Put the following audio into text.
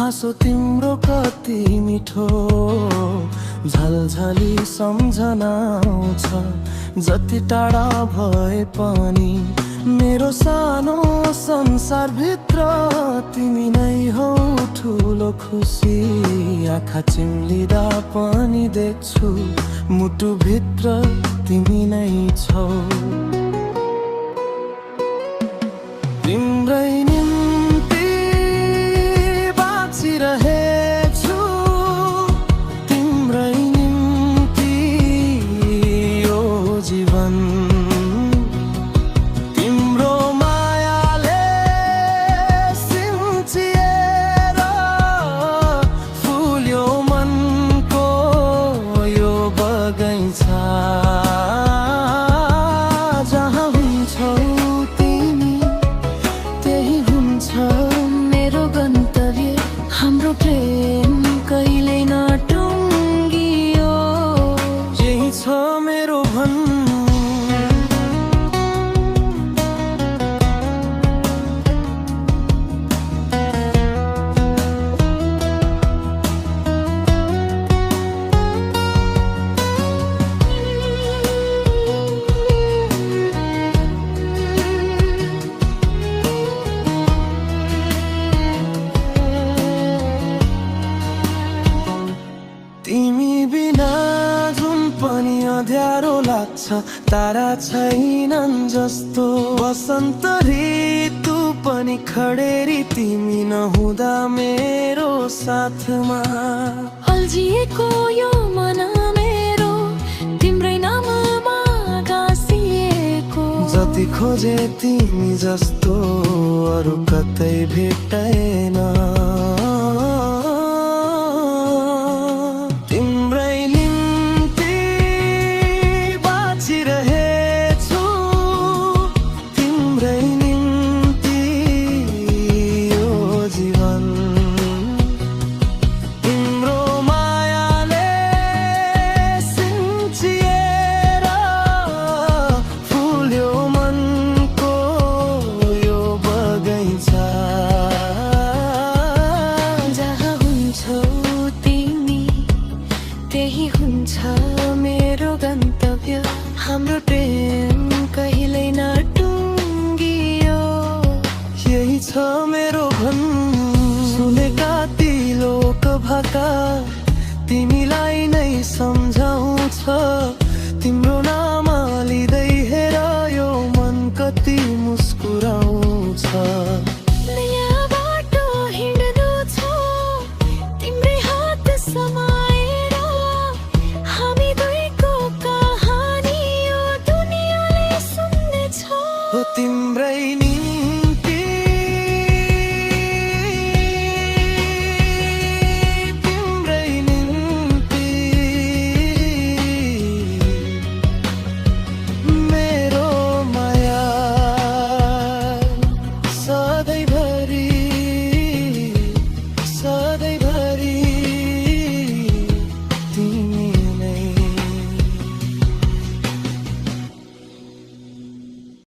हाँसो तिम्रो कति मिठो, झलझली सम्झना आउँछ। जति टाढा भए पनि मेरो सानो संसारभित्र तिमी नै हौ ठुलो खुसी। आँखा चिम्लिँदा पनि देख्छु मुटुभित्र तिमी नै छौ। तिम्रै निम्ति बाँचिरहेछु, तिम्रै निम्ति यो जीवन। तिम्रो मायाले सिन्चिएर फुल्यो मनको यो बगैँचा। जहाँ हुन्छौ तिमी त्यही हुन्छ मेरो गन्तव्य। हाम्रो प्रेम कहिल्यै नटुङ्गियो, यही छ मेरो भन्नु। तिमी बिना जुन पनि अँध्यारो लाग्छ, तारा छैनन् जस्तो। वसन्त ऋतु पनि खडेरी तिमी नहुँदा मेरो साथमा। अल्झिएको यो मन मेरो तिम्रै नाममा गाँसिएको। जति खोजे तिमी जस्तो अरू कतै भेट्दैन। तिम्रै निम्ति बाँचिरहेछु, तिम्रै निम्ति यो जीवन। तिम्रो मायाले सिन्चिएर फुल्यो मनको यो बगैँचा। जहाँ हुन्छौ तिमी त्यही हुन्छ मेरो गन्तव्य। हाम्रो प्रेम कहिल्यै नटुङ्गियो, यही छ मेरो भन्नु। सुनेका ती लोक भाका तिमीलाई नै सम्झाउँछ।